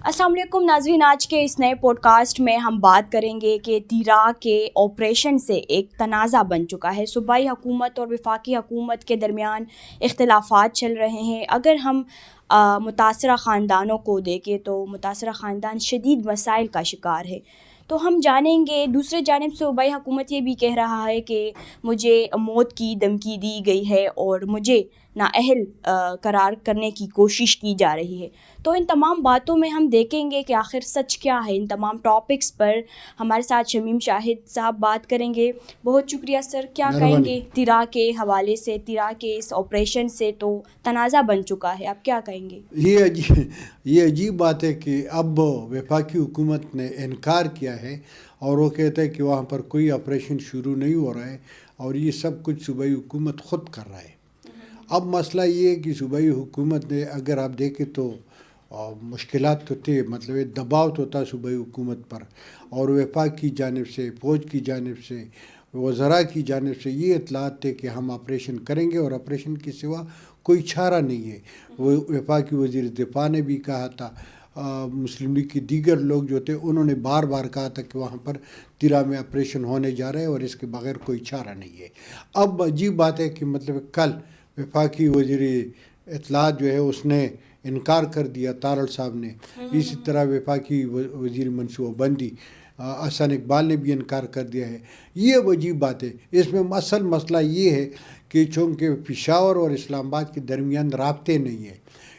السلام علیکم ناظرین، آج کے اس نئے پوڈ کاسٹ میں ہم بات کریں گے کہ تیرا کے آپریشن سے ایک تنازع بن چکا ہے. صوبائی حکومت اور وفاقی حکومت کے درمیان اختلافات چل رہے ہیں. اگر ہم متاثرہ خاندانوں کو دیکھیں تو متاثرہ خاندان شدید مسائل کا شکار ہے. تو ہم جانیں گے دوسرے جانب صوبائی حکومت یہ بھی کہہ رہا ہے کہ مجھے موت کی دھمکی دی گئی ہے اور مجھے نااہل قرار کرنے کی کوشش کی جا رہی ہے. تو ان تمام باتوں میں ہم دیکھیں گے کہ آخر سچ کیا ہے. ان تمام ٹاپکس پر ہمارے ساتھ شمیم شاہد صاحب بات کریں گے. بہت شکریہ سر. کیا کہیں گے تیرا کے حوالے سے؟ تیرا کے اس آپریشن سے تو تنازع بن چکا ہے، آپ کیا کہیں گے؟ یہ عجیب بات ہے کہ اب وفاقی حکومت نے انکار کیا ہے اور وہ کہتا ہے کہ وہاں پر کوئی آپریشن شروع نہیں ہو رہا ہے اور یہ سب کچھ صوبائی حکومت خود کر رہا ہے. اب مسئلہ یہ ہے کہ صوبائی حکومت نے، اگر آپ دیکھیں تو مشکلات تو تھے، مطلب دباؤ تو تھا صوبائی حکومت پر، اور وفاق کی جانب سے، فوج کی جانب سے، وزراء کی جانب سے یہ اطلاعات تھے کہ ہم آپریشن کریں گے اور آپریشن کے سوا کوئی چارہ نہیں ہے. وہ وفاقی وزیر دفاع نے بھی کہا تھا، مسلم لیگ کے دیگر لوگ جو تھے انہوں نے بار بار کہا تھا کہ وہاں پر تیرا میں آپریشن ہونے جا رہا ہے اور اس کے بغیر کوئی چارہ نہیں ہے. اب عجیب بات ہے کہ مطلب کل وفاقی وزیر اطلاعات جو ہے اس نے انکار کر دیا، تارڑ صاحب نے. اسی طرح وفاقی وزیر منصوبہ بندی احسان اقبال نے بھی انکار کر دیا ہے. یہ عجیب بات ہے. اس میں اصل مسئلہ یہ ہے کہ چونکہ پشاور اور اسلام آباد کے درمیان رابطے نہیں ہیں،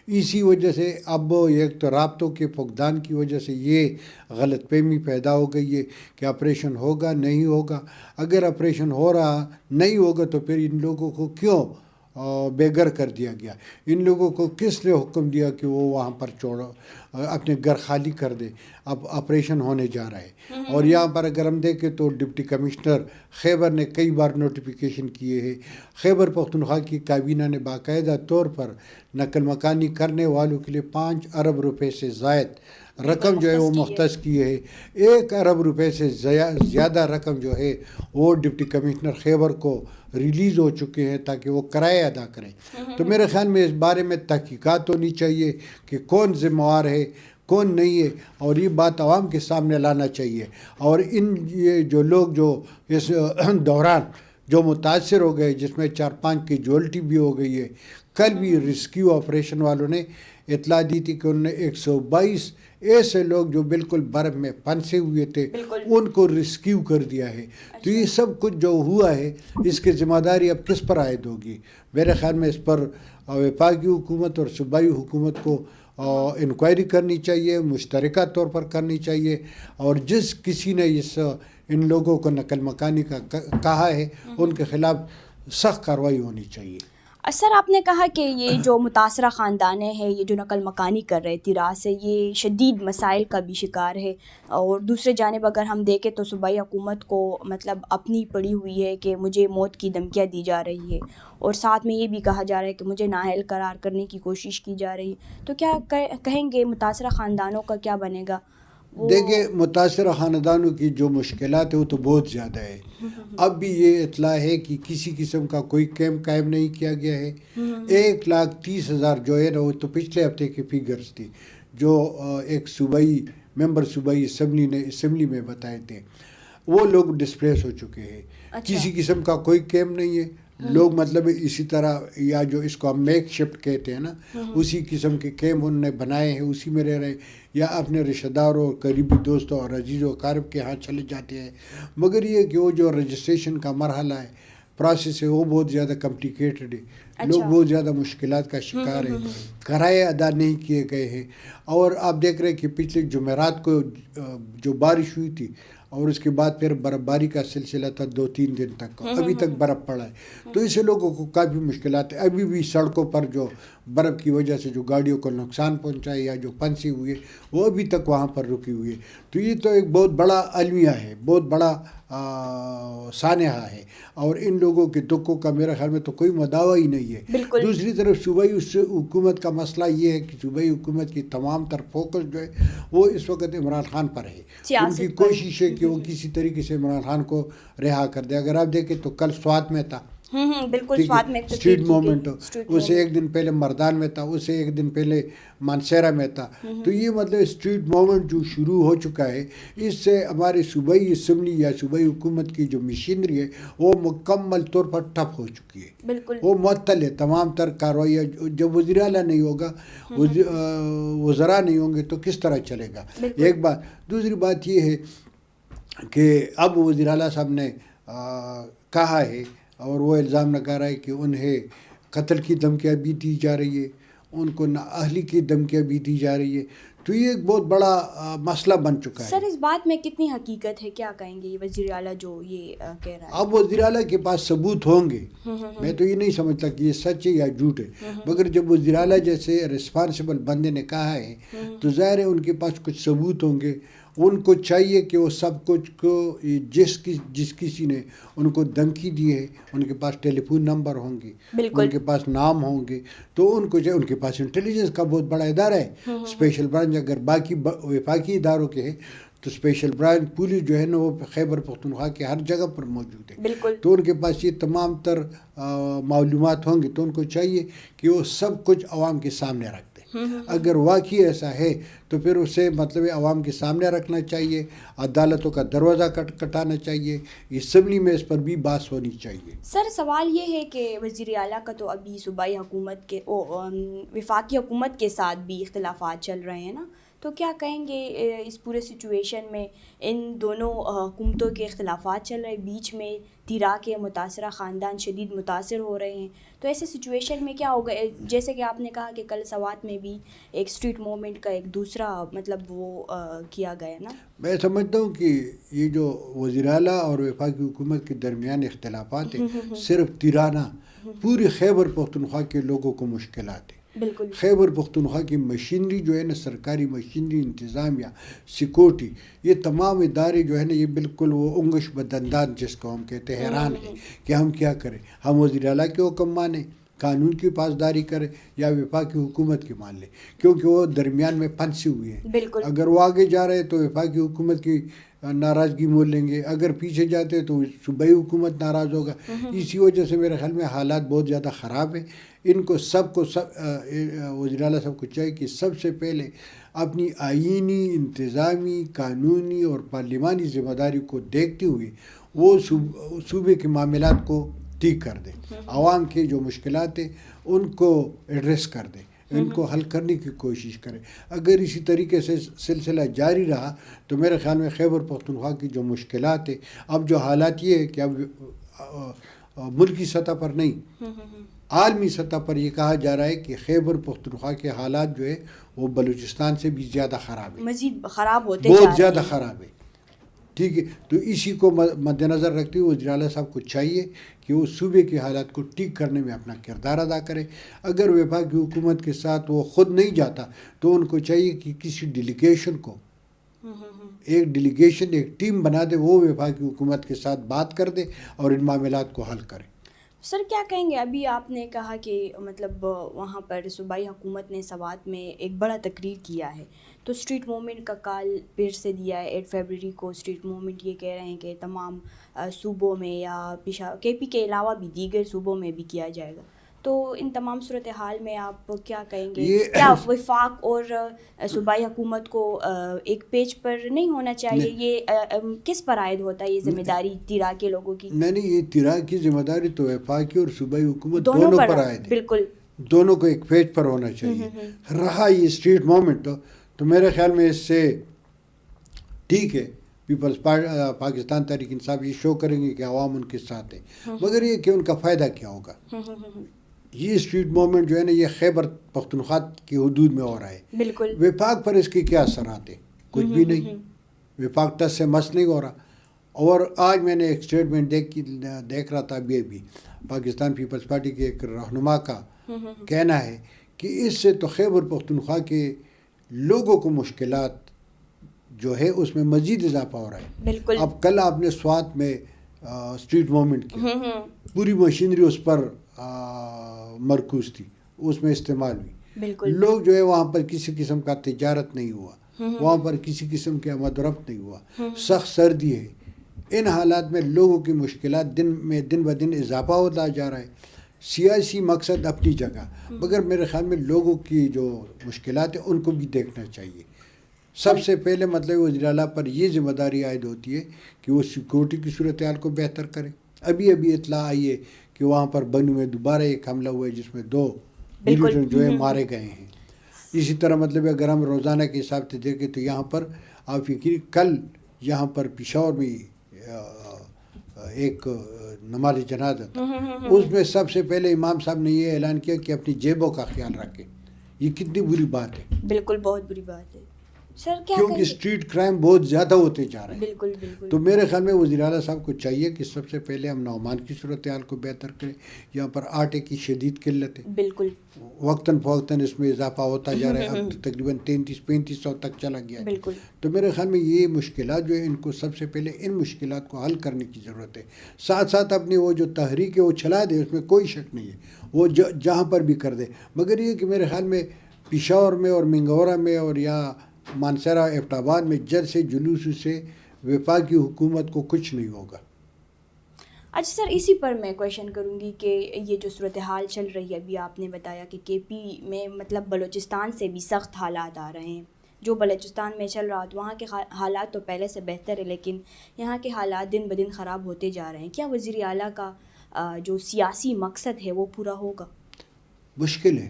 اسی وجہ سے اب ایک تو رابطوں کے فقدان کی وجہ سے یہ غلط فہمی پیدا ہو گئی ہے کہ آپریشن ہوگا نہیں ہوگا. اگر آپریشن ہو رہا نہیں ہوگا تو پھر ان لوگوں کو کیوں بے گھر کر دیا گیا؟ ان لوگوں کو کس نے حکم دیا کہ وہ وہاں پر اپنے گھر خالی کر دے؟ اب آپریشن ہونے جا رہا ہے. اور یہاں پر اگر ہم دیکھیں تو ڈپٹی کمشنر خیبر نے کئی بار نوٹیفیکیشن کیے ہیں. خیبر پختونخوا کی کابینہ نے باقاعدہ طور پر نقل مکانی کرنے والوں کے لیے 5 ارب روپے سے زائد رقم جو ہے وہ مختص کی ہے. 1 ارب روپے سے زیادہ رقم جو ہے وہ ڈپٹی کمشنر خیبر کو ریلیز ہو چکے ہیں تاکہ وہ کرایہ ادا کریں. تو میرے خیال میں اس بارے میں تحقیقات ہونی چاہیے کہ کون ذمہ وار ہے کون نہیں ہے، اور یہ بات عوام کے سامنے لانا چاہیے. اور یہ جو لوگ جو اس دوران جو متاثر ہو گئے، جس میں 4-5 کی جولٹی بھی ہو گئی ہے. کل بھی ریسکیو آپریشن والوں نے اطلاع دی تھی کہ انہوں نے 122 ایسے لوگ جو بالکل برف میں پھنسے ہوئے تھے ان کو ریسکیو کر دیا ہے. تو یہ سب کچھ جو ہوا ہے اس کی ذمہ داری اب کس پر عائد ہوگی؟ میرے خیال میں اس پر وفاقی حکومت اور صوبائی حکومت کو انکوائری کرنی چاہیے، مشترکہ طور پر کرنی چاہیے، اور جس کسی نے ان لوگوں کو نقل مکانی کا کہا ہے ان کے خلاف سخت کارروائی ہونی چاہیے. سر، آپ نے کہا کہ یہ جو متاثرہ خاندان ہے، یہ جو نقل مکانی کر رہے تیرا سے، یہ شدید مسائل کا بھی شکار ہے. اور دوسرے جانب اگر ہم دیکھیں تو صوبائی حکومت کو مطلب اپنی پڑی ہوئی ہے کہ مجھے موت کی دھمکیاں دی جا رہی ہے، اور ساتھ میں یہ بھی کہا جا رہا ہے کہ مجھے نااہل قرار کرنے کی کوشش کی جا رہی ہے. تو کیا کہیں گے متاثرہ خاندانوں کا کیا بنے گا؟ دیکھیں، متاثرہ خاندانوں کی جو مشکلات ہیں وہ تو بہت زیادہ ہے. اب بھی یہ اطلاع ہے کہ کسی قسم کا کوئی کیمپ قائم نہیں کیا گیا ہے. 1,30,000 جو ہے نا، وہ تو پچھلے ہفتے کی فیگرز تھی جو ایک صوبائی اسمبلی میں بتائے تھے. وہ لوگ ڈسپلیس ہو چکے ہیں. کسی قسم کا کوئی کیمپ نہیں ہے. لوگ مطلب اسی طرح، یا جو اس کو ہم میک شفٹ کہتے ہیں نا، اسی قسم کے کیمپ انہوں نے بنائے ہیں، اسی میں رہ رہے ہیں، یا اپنے رشتہ داروں، قریبی دوستوں اور عزیزوں اقارب کے ہاں چلے جاتے ہیں. مگر یہ کہ وہ جو رجسٹریشن کا مرحلہ ہے، پروسیس ہے، وہ بہت زیادہ کمپلیکیٹڈ ہے. لوگ بہت زیادہ مشکلات کا شکار ہیں. کرائے ادا نہیں کیے گئے ہیں. اور آپ دیکھ رہے ہیں کہ پچھلے جمعرات کو جو بارش ہوئی تھی اور اس کے بعد پھر برف باری کا سلسلہ تھا 2-3 دن تک، ابھی تک برف پڑا ہے. تو اسے لوگوں کو کافی مشکلات ہیں. ابھی بھی سڑکوں پر جو برف کی وجہ سے جو گاڑیوں کو نقصان پہنچا ہے یا جو پھنسی ہوئی ہے وہ ابھی تک وہاں پر رکی ہوئی ہے. تو یہ تو ایک بہت بڑا المیہ ہے، بہت بڑا سانحہ ہے، اور ان لوگوں کے دکھوں کا میرے خیال میں تو کوئی مداوع ہی نہیں ہے. دوسری طرف صوبائی حکومت کا مسئلہ یہ ہے کہ صوبائی حکومت کی تمام تر فوکس جو ہے وہ اس وقت عمران خان پر ہے. ان کی کوشش ہے کہ وہ کسی طریقے سے عمران خان کو رہا کر دے. اگر آپ دیکھیں تو کل سوات میں تھا، بالکل سوات میں اسٹریٹ موومنٹ اسے ایک دن پہلے مردان میں تھا, اسے ایک دن پہلے مانسیرا میں تھا. تو یہ مطلب اسٹریٹ موومنٹ جو شروع ہو چکا ہے, اس سے ہماری صوبائی اسمبلی یا صوبائی حکومت کی جو مشینری ہے وہ مکمل طور پر ٹھپ ہو چکی ہے. بالکل وہ معطل ہے. تمام تر کارروائیاں جب وزیر اعلیٰ نہیں ہوگا, وزراء نہیں ہوں گے تو کس طرح چلے گا, ایک بات. دوسری بات یہ ہے کہ اب وزیر اعلیٰ صاحب نے کہا ہے اور وہ الزام لگا رہا ہے کہ انہیں قتل کی دھمکیاں بھی دی جا رہی ہے, ان کو نااہلی کی دھمکیاں بھی دی جا رہی ہے. تو یہ ایک بہت بڑا مسئلہ بن چکا ہے. سر اس بات میں کتنی حقیقت ہے, کیا کہیں گے یہ وزیر اعلیٰ جو یہ کہہ رہا ہے؟ اب وزیر اعلیٰ کے پاس ثبوت ہوں گے, میں تو یہ نہیں سمجھتا کہ یہ سچ ہے یا جھوٹ ہے, مگر جب وزیر اعلیٰ جیسے رسپانسبل بندے نے کہا ہے تو ظاہر ہے ان کے پاس کچھ ثبوت ہوں گے. ان کو چاہیے کہ وہ سب کچھ کو جس کسی نے ان کو دھمکی دی ہے ان کے پاس ٹیلی فون نمبر ہوں گے, ان کے پاس نام ہوں گے, تو ان کو چاہیے. ان کے پاس انٹیلیجنس کا بہت بڑا ادارہ ہے, اسپیشل برانچ. اگر باقی وفاقی اداروں کے ہیں تو اسپیشل برانچ پولیس جو ہے نا وہ خیبر پختونخوا کے ہر جگہ پر موجود ہے. تو ان کے پاس یہ تمام تر معلومات ہوں گی, تو ان کو چاہیے کہ وہ سب کچھ عوام کے سامنے رکھ دیں. اگر واقعی ایسا ہے تو پھر اسے مطلب عوام کے سامنے رکھنا چاہیے, عدالتوں کا دروازہ کٹانا چاہیے, اسمبلی میں اس پر بھی بحث ہونی چاہیے. سر سوال یہ ہے کہ وزیر اعلیٰ کا تو ابھی صوبائی حکومت کے وفاقی حکومت کے ساتھ بھی اختلافات چل رہے ہیں نا, تو کیا کہیں گے اس پورے سچویشن میں ان دونوں حکومتوں کے اختلافات چل رہے ہیں, بیچ میں تیرا کے متاثرہ خاندان شدید متاثر ہو رہے ہیں, تو ایسے سچویشن میں کیا ہوگا؟ جیسے کہ آپ نے کہا کہ کل سوات میں بھی ایک اسٹریٹ موومنٹ کا ایک دوسرا مطلب وہ کیا گیا نا. میں سمجھتا ہوں کہ یہ جو وزیر اعلیٰ اور وفاقی حکومت کے درمیان اختلافات ہیں صرف تیرانہ, پوری خیبر پختونخوا کے لوگوں کو مشکلات ہیں. بالکل خیبر پختونخوا کی مشینری جو ہے نا, سرکاری مشینری, انتظامیہ, سیکورٹی, یہ تمام ادارے جو ہے نا یہ بالکل وہ انگش بدندان جس کو ہم کہتے ہیں, حیران ہیں کہ ہم کیا کریں. ہم وزیر اعلیٰ کے حکم مانیں, قانون کی پاسداری کریں, یا وفاقی حکومت کی مان لیں, کیونکہ وہ درمیان میں پھنسے ہوئے ہیں. اگر وہ آگے جا رہے تو وفاقی حکومت کی ناراضگی مول لیں گے, اگر پیچھے جاتے تو صوبائی حکومت ناراض ہوگا. اسی وجہ سے میرے خیال میں حالات بہت زیادہ خراب ہیں. ان کو وزیر اعلیٰ صاحب کو چاہیے کہ سب سے پہلے اپنی آئینی, انتظامی, قانونی اور پارلیمانی ذمہ داری کو دیکھتے ہوئے وہ صوبے کے معاملات کو ٹھیک کر دیں, عوام کے جو مشکلات ہیں ان کو ایڈریس کر دیں, ان کو حل کرنے کی کوشش کریں. اگر اسی طریقے سے سلسلہ جاری رہا تو میرے خیال میں خیبر پختونخوا کی جو مشکلات ہیں, اب جو حالات یہ ہے کہ اب ملکی سطح پر نہیں, عالمی سطح پر یہ کہا جا رہا ہے کہ خیبر پختونخوا کے حالات جو ہے وہ بلوچستان سے بھی زیادہ خراب ہے, مزید خراب ہوتے بہت زیادہ خراب ہے. ٹھیک ہے, تو اسی کو مد نظر رکھتے ہوئے وزیر اعلیٰ صاحب کو چاہیے کہ وہ صوبے کے حالات کو ٹھیک کرنے میں اپنا کردار ادا کرے. اگر وفاقی حکومت کے ساتھ وہ خود نہیں جاتا تو ان کو چاہیے کہ کسی ڈیلیگیشن کو, ایک ڈیلیگیشن, ایک ٹیم بنا دے, وہ وفاقی حکومت کے ساتھ بات کر دے اور ان معاملات کو حل کرے. سر کیا کہیں گے, ابھی آپ نے کہا کہ مطلب وہاں پر صوبائی حکومت نے سوات میں ایک بڑا تقریر کیا ہے, تو اسٹریٹ موومنٹ کا کال پھر سے دیا ہے 8 فروری کو. اسٹریٹ موومنٹ یہ کہہ رہے ہیں کہ تمام صوبوں میں یا KP کے علاوہ بھی دیگر صوبوں میں بھی کیا جائے گا. تو ان تمام صورتحال میں آپ کیا کہیں گے, کیا وفاق اور صوبائی حکومت کو ایک پیج پر نہیں ہونا چاہیے؟ یہ کس پر عائد ہوتا ہے یہ ذمہ داری تیرا کے لوگوں کی؟ نہیں, یہ تیرا کی ذمہ داری تو وفاقی اور صوبائی حکومت دونوں پر عائد ہے. بالکل, دونوں کو ایک پیج پر ہونا چاہیے. رہا یہ اسٹریٹ موومنٹ تو میرے خیال میں اس سے ٹھیک ہے, پیپلز پاکستان تحریک انصاف یہ شو کریں گے کہ عوام ان کے ساتھ ہے, مگر یہ کہ ان کا فائدہ کیا ہوگا. یہ اسٹریٹ موومنٹ جو ہے نا یہ خیبر پختونخوا کی حدود میں ہو رہا ہے. بالکل, وفاق پر اس کے کیا اثرات ہیں؟ کچھ بھی نہیں. وفاق ٹس سے مس نہیں ہو رہا. اور آج میں نے ایک اسٹیٹمنٹ دیکھ رہا تھا, ابھی پاکستان پیپلز پارٹی کے ایک رہنما کا کہنا ہے کہ اس سے تو خیبر پختونخوا کے لوگوں کو مشکلات جو ہے اس میں مزید اضافہ ہو رہا ہے. بالکل, اب کل آپ نے سوات میں اسٹریٹ موومنٹ کی, پوری مشینری اس پر مرکوز تھی, اس میں استعمال ہوئی. بالکل, لوگ جو ہے وہاں پر کسی قسم کا تجارت نہیں ہوا, وہاں پر کسی قسم کے آمد و رفت نہیں ہوا. سخت سردی ہے, ان حالات میں لوگوں کی مشکلات دن بدن اضافہ ہوتا جا رہا ہے. سیاسی مقصد اپنی جگہ، مگر میرے خیال میں لوگوں کی جو مشکلات ہیں ان کو بھی دیکھنا چاہیے. سب سے پہلے مطلب وزیر اعلیٰ پر یہ ذمہ داری عائد ہوتی ہے کہ وہ سیکورٹی کی صورتحال کو بہتر کرے. ابھی اطلاع آئی ہے کہ وہاں پر بنو میں دوبارہ ایک حملہ ہوا ہے جس میں 2 ملیٹنٹ جو ہے مارے گئے ہیں. اسی طرح مطلب اگر ہم روزانہ کے حساب سے دیکھیں تو یہاں پر آپ یقین کل یہاں پر پشاور میں ایک نماز جنازہ تھا، اس میں سب سے پہلے امام صاحب نے یہ اعلان کیا کہ اپنی جیبوں کا خیال رکھیں. یہ کتنی بری بات ہے. بالکل بہت بری بات ہے سر. کیا کیونکہ اسٹریٹ کرائم بہت زیادہ ہوتے جا رہے ہیں. بالکل. تو میرے خیال میں وزیر اعلیٰ صاحب کو چاہیے کہ سب سے پہلے ہم نعمان کی صورتحال کو بہتر کریں. یہاں پر آٹے کی شدید قلت ہے. بالکل. وقتاً فوقتاً اس میں اضافہ ہوتا جا رہا ہے. اب تقریباً 3300-3500 تک چلا گیا ہے. بالکل. تو میرے خیال میں یہ مشکلات جو ہے ان کو سب سے پہلے ان مشکلات کو حل کرنے کی ضرورت ہے. ساتھ ساتھ اپنی وہ جو تحریک ہے وہ چلا دے، اس میں کوئی شک نہیں ہے، وہ جہاں پر بھی کر دے. مگر یہ کہ میرے خیال میں پشاور میں اور منگورا میں اور یا مانسہرہ ایبٹ آباد میں جلد سے جلوس سے وفاقی حکومت کو کچھ نہیں ہوگا. اچھا سر، اسی پر میں کویشچن کروں گی کہ یہ جو صورتحال چل رہی ہے، ابھی آپ نے بتایا کہ کے پی میں مطلب بلوچستان سے بھی سخت حالات آ رہے ہیں. جو بلوچستان میں چل رہا تو وہاں کے حالات تو پہلے سے بہتر ہے، لیکن یہاں کے حالات دن بدن خراب ہوتے جا رہے ہیں. کیا وزیر اعلیٰ کا جو سیاسی مقصد ہے وہ پورا ہوگا؟ مشکل ہے.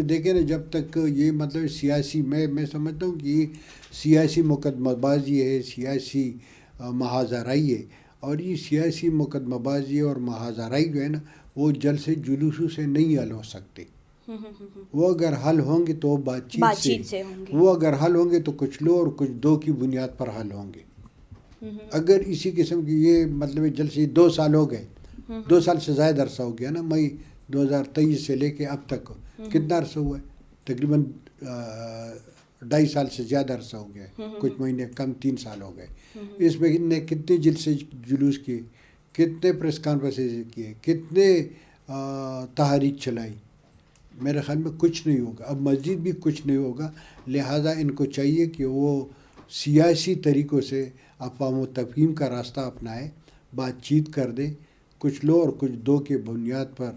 دیکھیں نا، جب تک یہ مطلب سیاسی میں سمجھتا ہوں کہ یہ سیاسی مقدمہ بازی ہے، سیاسی محاذ آرائی ہے. اور یہ سیاسی مقدمہ بازی اور محاذ آرائی جو ہے نا، وہ جلد سے جلوسوں سے نہیں حل ہو سکتے. وہ اگر حل ہوں گے تو بات چیت سے ہوں گے. وہ اگر حل ہوں گے تو کچھ لو اور کچھ دو کی بنیاد پر حل ہوں گے. اگر اسی قسم کی یہ مطلب جلد سے 2 سال ہو گئے، 2 سال سے زائد عرصہ ہو گیا نا، مئی 2023 سے لے کے اب تک کتنا عرصہ ہوا ہے؟ تقریباً 2.5 سال سے زیادہ عرصہ ہو گیا ہے. کچھ مہینے کم 3 سال ہو گئے. اس میں نے کتنے جلد سے جلوس کیے، کتنے پریس کانفرنسز کیے، کتنے تحریک چلائی. میرے خیال میں کچھ نہیں ہوگا، اب مزید بھی کچھ نہیں ہوگا. لہٰذا ان کو چاہیے کہ وہ سیاسی طریقوں سے افہام و تفہیم کا راستہ اپنائے، بات چیت کر دے، کچھ لو اور کچھ دو کے بنیاد پر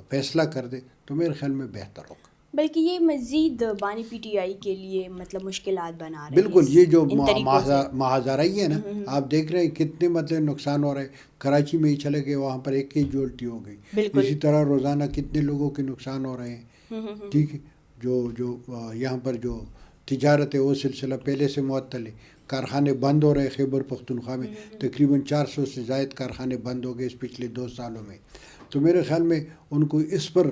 فیصلہ کر دے تو میرے خیال میں بہتر ہوگا. بلکہ یہ مزید بانی پی ٹی آئی کے لیے مطلب مشکلات بنا رہے ہیں. بالکل. یہ جو محاذ آرائی ہے نا، آپ دیکھ رہے ہیں کتنے مطلب نقصان ہو رہا ہے. کراچی میں ہی چلے گئے، وہاں پر ایک کیجوالٹی ہو گئی. اسی طرح روزانہ کتنے لوگوں کے نقصان ہو رہے ہیں. ٹھیک ہے. جو یہاں پر جو تجارت ہے وہ سلسلہ پہلے سے معطل ہے. کارخانے بند ہو رہے. خیبر پختونخوا میں تقریباً 400 سے زائد کارخانے بند ہو گئے اس پچھلے 2 سالوں میں. تو میرے خیال میں ان کو اس پر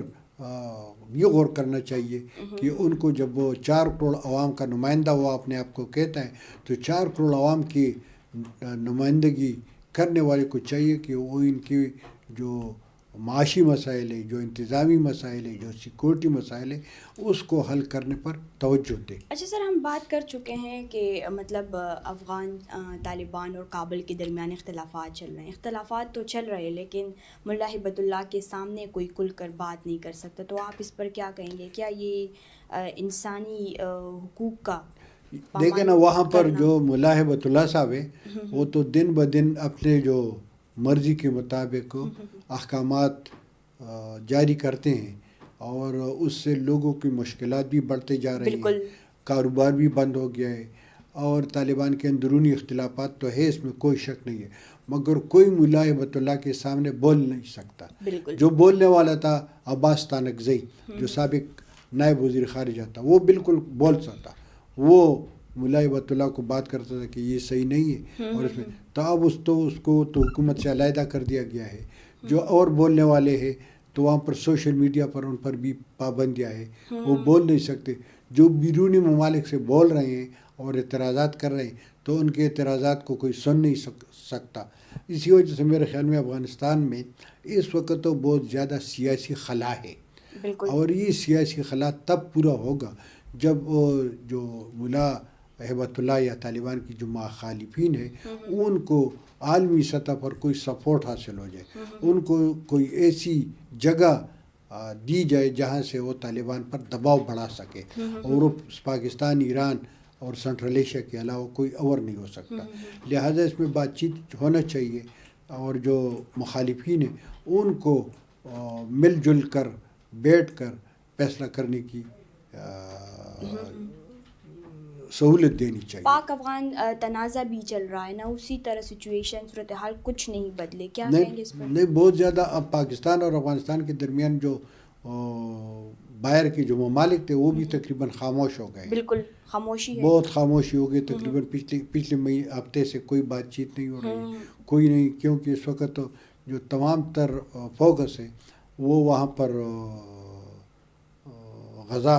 یہ غور کرنا چاہیے کہ ان کو جب وہ 4 کروڑ عوام کا نمائندہ وہ اپنے آپ کو کہتا ہے، تو 4 کروڑ عوام کی نمائندگی کرنے والے کو چاہیے کہ وہ ان کی جو معاشی مسائل ہے، جو انتظامی مسائل ہے، جو سیکورٹی مسائل ہے، اس کو حل کرنے پر توجہ دے. اچھا سر، ہم بات کر چکے ہیں کہ مطلب افغان طالبان اور کابل کے درمیان اختلافات چل رہے ہیں. اختلافات تو چل رہے ہیں، لیکن ملا ہبت اللہ کے سامنے کوئی کھل کر بات نہیں کر سکتا. تو آپ اس پر کیا کہیں گے؟ کیا یہ انسانی حقوق کا دیکھیں نا، وہاں پر جو ملا ہبت اللہ صاحب ہے وہ تو دن بدن اپنے جو مرضی کے مطابق احکامات جاری کرتے ہیں، اور اس سے لوگوں کی مشکلات بھی بڑھتے جا رہی ہیں. کاروبار بھی بند ہو گیا ہے، اور طالبان کے اندرونی اختلافات تو ہے، اس میں کوئی شک نہیں ہے. مگر کوئی ملا ہبت اللہ کے سامنے بول نہیں سکتا. جو بولنے والا تھا عباس تانکزئی، جو سابق نائب وزیر خارجہ تھا، وہ بالکل بول سکتا. وہ ملا ہبت اللہ کو بات کرتا تھا کہ یہ صحیح نہیں ہے. اور اس میں تو اب اس کو تو حکومت سے علیحدہ کر دیا گیا ہے. جو اور بولنے والے ہیں تو وہاں پر سوشل میڈیا پر ان پر بھی پابندیاں ہیں، وہ بول نہیں سکتے. جو بیرونی ممالک سے بول رہے ہیں اور اعتراضات کر رہے ہیں تو ان کے اعتراضات کو کوئی سن نہیں سکتا. اسی وجہ سے میرے خیال میں افغانستان میں اس وقت تو بہت زیادہ سیاسی خلا ہے. اور یہ سیاسی خلا تب پورا ہوگا جب جو ملا ہبت اللہ یا طالبان کی جو مخالفین ہیں ان کو عالمی سطح پر کوئی سپورٹ حاصل ہو جائے، ان کو کوئی ایسی جگہ دی جائے جہاں سے وہ طالبان پر دباؤ بڑھا سکے. اور وہ پاکستان، ایران اور سنٹرل ایشیا کے علاوہ کوئی اور نہیں ہو سکتا. لہٰذا اس میں بات چیت ہونا چاہیے اور جو مخالفین ہیں ان کو مل جل کر بیٹھ کر فیصلہ کرنے کی سہولت دینی چاہیے. پاک افغان تنازع بھی چل رہا ہے نا, اسی طرح سچویشن صورتحال کچھ نہیں بدلے, کیا کہیں گے اس پر؟ نہیں, بہت زیادہ اب پاکستان اور افغانستان کے درمیان جو باہر کے جو ممالک تھے وہ بھی تقریباً خاموش ہو گئے. بالکل خاموشی ہے, بہت خاموشی ہو گئی. تقریباً پچھلے ہفتے سے کوئی بات چیت نہیں ہو رہی, کوئی نہیں, کیونکہ اس وقت جو تمام تر فوکس ہے وہ وہاں پر غزہ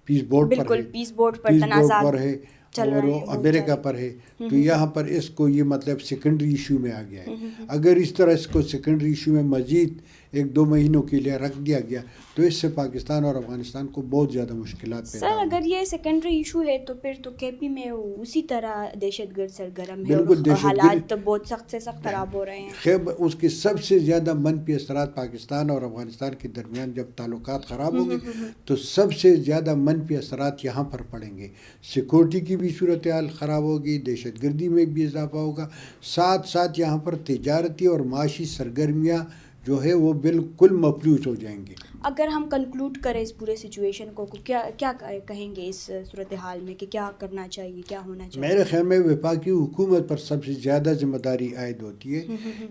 پیس بورڈ پر ہے, پیس بورڈ پر ہے اور امریکہ پر ہے. تو یہاں پر اس کو یہ مطلب سیکنڈری ایشو میں آ گیا ہے. اگر اس طرح اس کو سیکنڈری ایشو میں مزید 1-2 مہینوں کے لیے رکھ دیا گیا تو اس سے پاکستان اور افغانستان کو بہت زیادہ مشکلات پیدا سر, اگر یہ سیکنڈری ایشو ہے تو پھر تو کے پی میں اسی طرح دہشت گرد سرگرم ہے اور حالات بہت سخت سے سخت خراب ہو رہے ہیں. خیر, اس کے سب سے زیادہ منفی اثرات پاکستان اور افغانستان کے درمیان جب تعلقات خراب ہوں گے تو سب سے زیادہ منفی اثرات یہاں پر پڑیں گے. سیکورٹی کی بھی صورتحال خراب ہوگی, دہشت گردی میں بھی اضافہ ہوگا, ساتھ ساتھ یہاں پر تجارتی اور معاشی سرگرمیاں جو ہے وہ بالکل مفلوج ہو جائیں گے. اگر ہم کنکلوڈ کریں اس پورے سچویشن کو کیا کہیں گے اس صورتحال میں کہ کیا کرنا چاہیے, کیا ہونا چاہیے؟ میرے خیال میں وفاقی حکومت پر سب سے زیادہ ذمہ داری عائد ہوتی ہے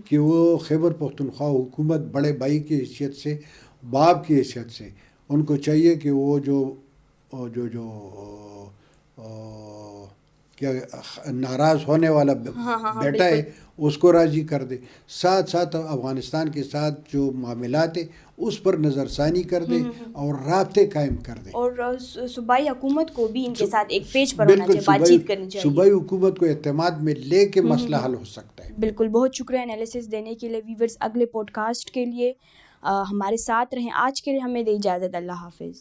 کہ وہ خیبر پختونخوا حکومت بڑے بھائی کی حیثیت سے, باپ کی حیثیت سے ان کو چاہیے کہ وہ جو کیا ناراض ہونے والا بیٹا ہے اس کو راضی کر دے. ساتھ ساتھ افغانستان کے ساتھ جو معاملات ہیں اس پر نظر ثانی کر دے اور رابطے قائم کر دے. اور صوبائی حکومت کو بھی ان کے ساتھ ایک پیج پر ہونا چاہیے, بات چیت کرنی چاہیے. صوبائی حکومت کو اعتماد میں لے کے مسئلہ حل ہو سکتا ہے. بالکل, بہت شکریہ انالیسس دینے کے لیے. ویورز, اگلے پوڈ کاسٹ کے لیے ہمارے ساتھ رہیں. آج کے لیے ہمیں دے اجازت. اللہ حافظ.